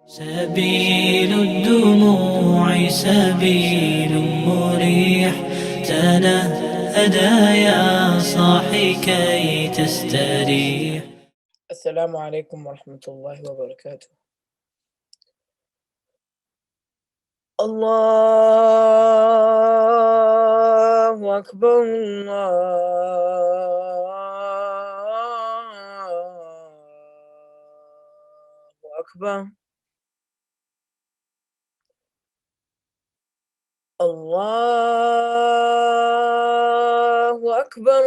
سبيل الدموع سبيل مريح، تنهدى يا صاحي كي تستريح. السلام عليكم ورحمة الله وبركاته. الله أكبر، الله أكبر، الله أكبر،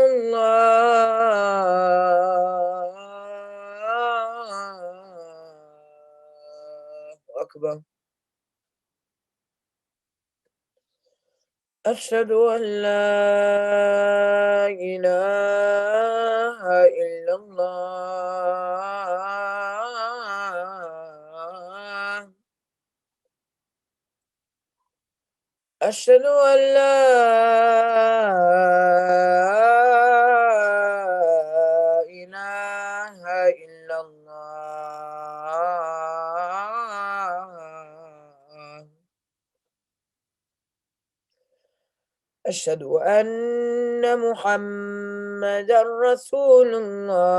الله أكبر. أشهد أن لا إله إلا الله، أشهد أن لا إله إلا الله، أشهد أن محمدا رسول الله،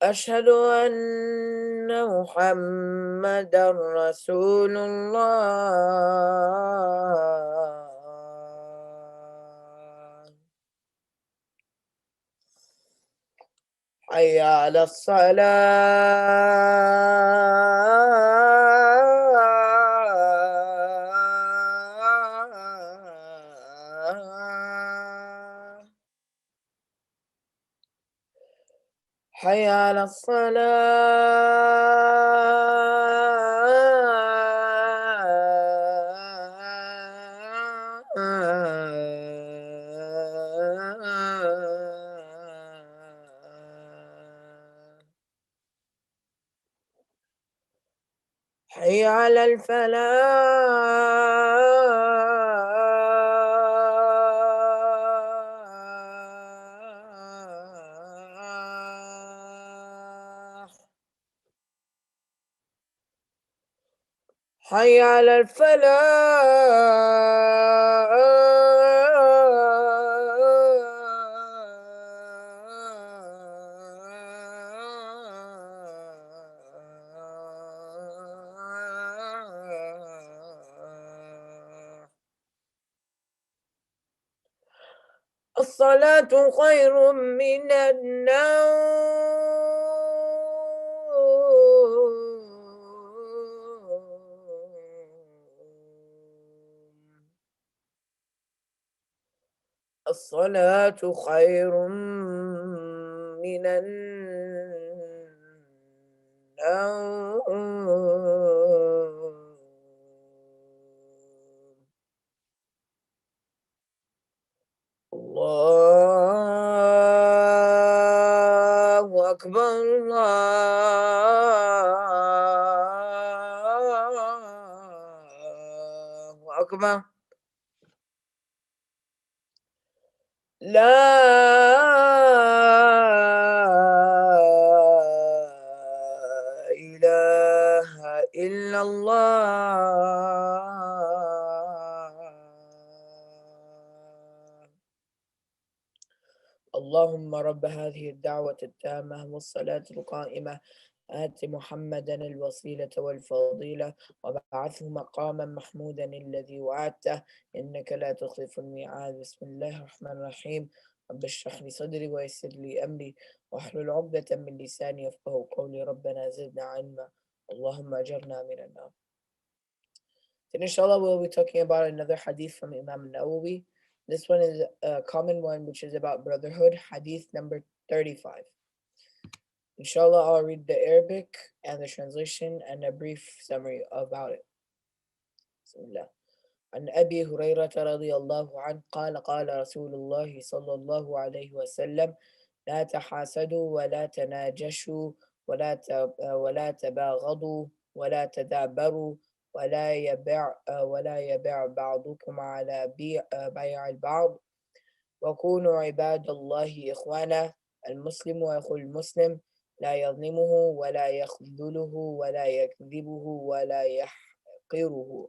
أشهد أن محمدا رسول الله. حي على الصلاة، حي على الصلاة، حي على الفلاح، حي على الفلاح. الصلاة خير من النوم، الصلاة خير من النوم. الله أكبر، الله أكبر. لا إله إلا الله. اللهم رب هذه الدعوة التامة والصلاة القائمة، آت محمدا الوسيلة والفضيلة وابعثه مقاما محمودا الذي وعدته، إنك لا تخلف الميعاد. بسم الله الرحمن الرحيم. رب اشرح لي صدري ويسر لي أمري واحلل عقدة من لساني يفقهوا قولي. ربنا زدنا علما، اللهم أجرنا من النار. And inshallah we'll be talking about another hadith from Imam Nawawi. This one is a common one, which is about brotherhood, hadith number 35. Inshallah, I'll read the Arabic and the translation and a brief summary about it. Bismillah. عن أبي هريرة رضي الله عنه قال قال رسول الله صلى الله عليه وسلم: لا تحاسدوا ولا تناجشوا ولا تباغضوا ولا تدابروا ولا يبع بعضكم على بيع البعض وكونوا عباد الله إخوانا المسلم أخو المسلم لا يظلمه ولا يخذله ولا يكذبه ولا يحقره.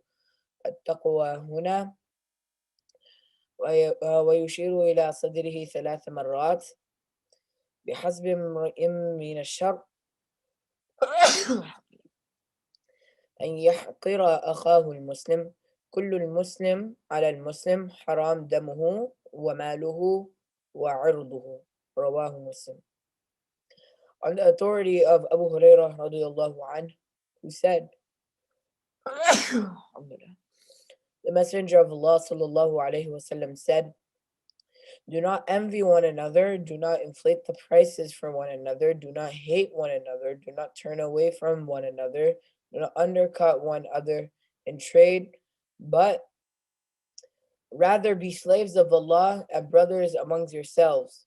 التقوى هنا ويشير إلى صدره 3 مرات بحسب امرئ من الشر أن يحقر أخاه المسلم. كل المسلم على المسلم حرام دمه وماله وعرضه. رواه مسلم. On the authority of Abu Hurairah radiallahu anhu, who said, the Messenger of Allah sallallahu alayhi wasallam said, do not envy one another, do not inflate the prices for one another, do not hate one another, do not turn away from one another, do not undercut one another in trade, but rather be slaves of Allah and brothers amongst yourselves.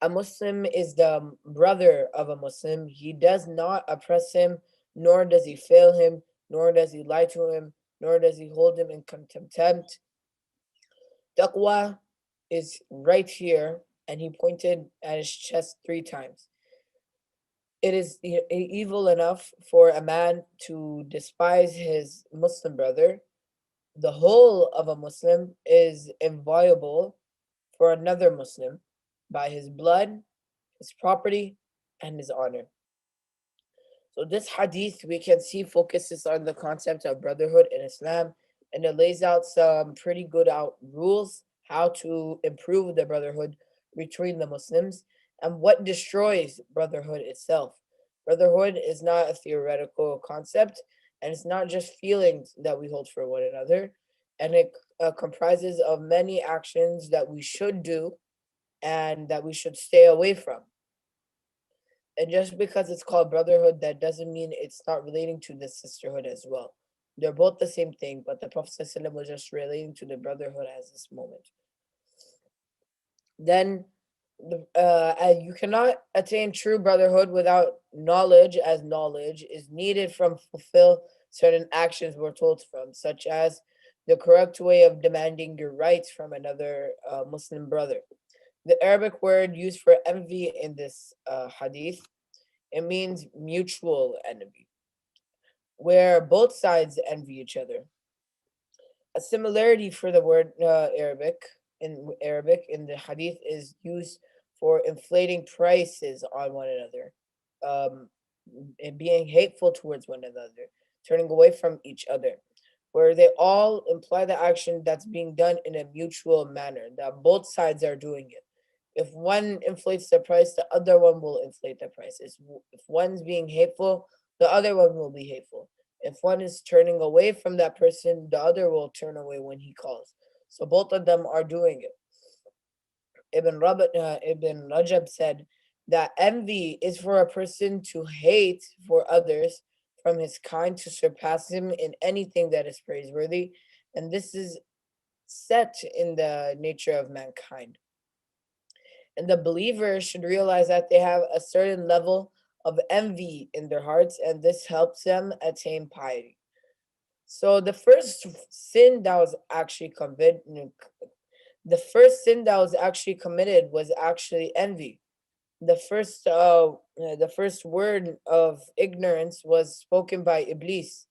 A Muslim is the brother of a Muslim. He does not oppress him, nor does he fail him, nor does he lie to him, nor does he hold him in contempt. Taqwa is right here, and he pointed at his chest 3 times. It is evil enough for a man to despise his Muslim brother. The whole of a Muslim is inviolable for another Muslim by his blood, his property, and his honor. So this hadith we can see focuses on the concept of brotherhood in Islam, and it lays out some pretty good out rules how to improve the brotherhood between the Muslims and what destroys brotherhood itself. Brotherhood is not a theoretical concept, and it's not just feelings that we hold for one another, and it comprises of many actions that we should do and that we should stay away from. And just because it's called brotherhood, that doesn't mean it's not relating to the sisterhood as well. They're both the same thing, but the Prophet ﷺ was just relating to the brotherhood as this moment. Then you cannot attain true brotherhood without knowledge, as knowledge is needed from fulfill certain actions we're told from, such as the correct way of demanding your rights from another Muslim brother. The Arabic word used for envy in this hadith, it means mutual envy, where both sides envy each other. A similarity for the word Arabic in the hadith is used for inflating prices on one another, and being hateful towards one another, turning away from each other, where they all imply the action that's being done in a mutual manner, that both sides are doing it. If one inflates the price, the other one will inflate the price. If one's being hateful, the other one will be hateful. If one is turning away from that person, the other will turn away when he calls. So both of them are doing it. Ibn Rajab said that envy is for a person to hate for others from his kind to surpass him in anything that is praiseworthy. And this is set in the nature of mankind. And the believer should realize that they have a certain level of envy in their hearts, and this helps them attain piety. So the first sin that was actually committed, was actually envy. The first word of ignorance was spoken by Iblis.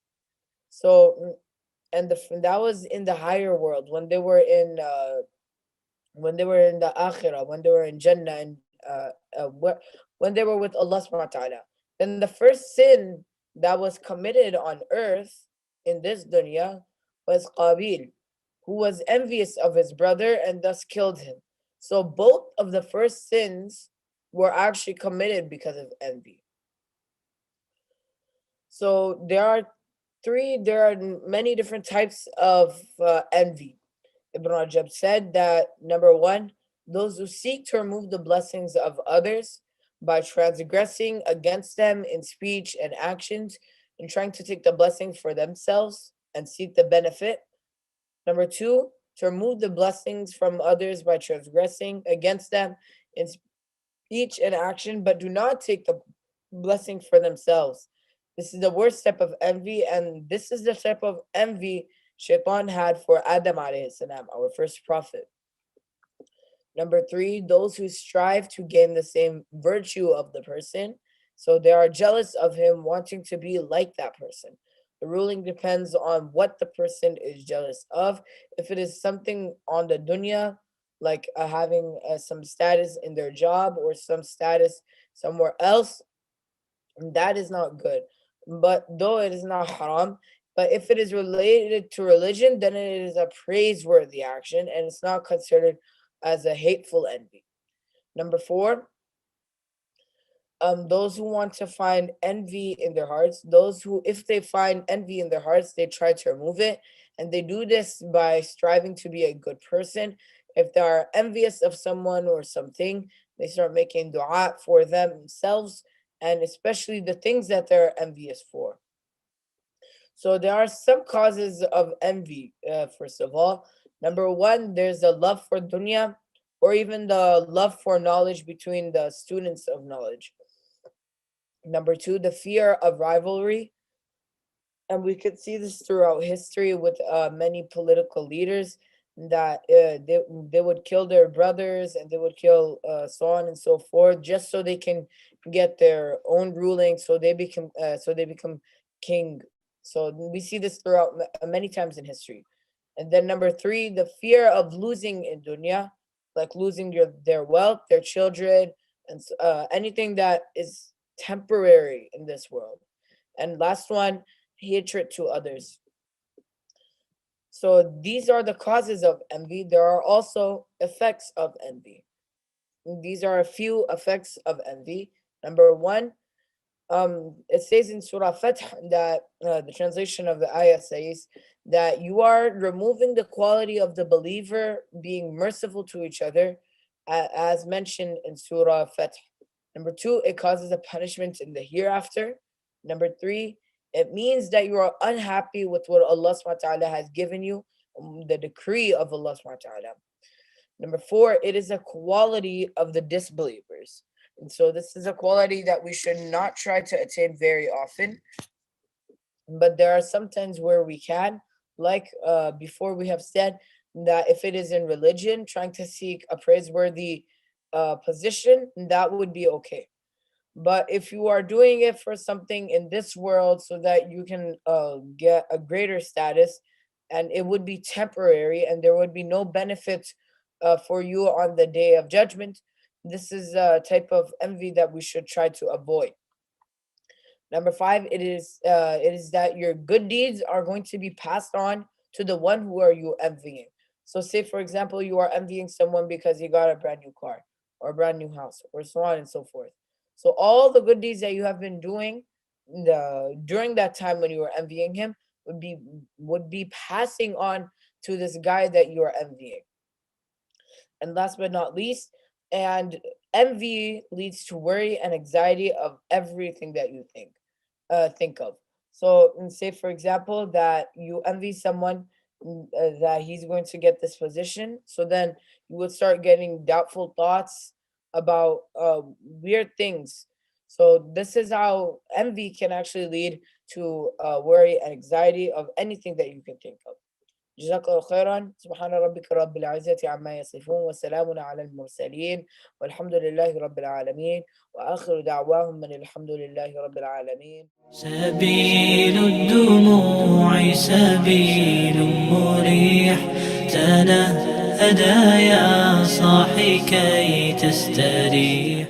So, and that was in the higher world when they were in the akhirah, when they were in Jannah, and when they were with Allah subhanahu wa ta'ala. Then the first sin that was committed on earth in this dunya was Qabil, who was envious of his brother and thus killed him. So both of the first sins were actually committed because of envy. So there are many different types of envy. Ibn Rajab said that number one, those who seek to remove the blessings of others by transgressing against them in speech and actions and trying to take the blessing for themselves and seek the benefit. Number two, to remove the blessings from others by transgressing against them in speech and action, but do not take the blessing for themselves. This is the worst type of envy, and this is the type of envy Shaitan had for Adam alayhi salam, our first prophet. Number three, those who strive to gain the same virtue of the person. So they are jealous of him, wanting to be like that person. The ruling depends on what the person is jealous of. If it is something on the dunya, like having some status in their job or some status somewhere else, that is not good. But though it is not haram, but if it is related to religion, then it is a praiseworthy action and it's not considered as a hateful envy. Number four, those who want to find envy in their hearts, those who, if they find envy in their hearts, they try to remove it. And they do this by striving to be a good person. If they are envious of someone or something, they start making dua for themselves and especially the things that they're envious for. So there are some causes of envy, first of all. Number one, there's a love for dunya or even the love for knowledge between the students of knowledge. Number two, the fear of rivalry. And we could see this throughout history with many political leaders that they would kill their brothers and they would kill so on and so forth just so they can get their own ruling so they become king. So we see this throughout many times in history. And then number three, the fear of losing in dunya, like losing their wealth, their children, and anything that is temporary in this world. And last one, hatred to others. So these are the causes of envy. There are also effects of envy. These are a few effects of envy. Number one, it says in Surah Fath that the translation of the ayah says that you are removing the quality of the believer being merciful to each other, as mentioned in Surah Fath. Number two, it causes a punishment in the hereafter. Number three, it means that you are unhappy with what Allah subhanahu wa ta'ala has given you, the decree of Allah subhanahu wa ta'ala. Number four, it is a quality of the disbelievers. And so this is a quality that we should not try to attain very often. But there are some times where we can, like before we have said, that if it is in religion, trying to seek a praiseworthy position, that would be okay. But if you are doing it for something in this world so that you can get a greater status, and it would be temporary and there would be no benefit for you on the day of judgment, this is a type of envy that we should try to avoid. Number five, it is that your good deeds are going to be passed on to the one who are you envying. So say, for example, you are envying someone because he got a brand new car or a brand new house or so on and so forth. So all the good deeds that you have been doing during that time when you were envying him would be passing on to this guy that you are envying. And last but not least, and envy leads to worry and anxiety of everything that you think of. So say for example that you envy someone that he's going to get this position, so then you would start getting doubtful thoughts about weird things. So this is how envy can actually lead to worry and anxiety of anything that you can think of. جزاك الله خيرا. سبحان ربك رب العزة عما يصفون وسلام على المرسلين والحمد لله رب العالمين وآخر دعواهم من الحمد لله رب العالمين. سبيل الدموع سبيل مريح تنهدى يا صاحي كي تستريح.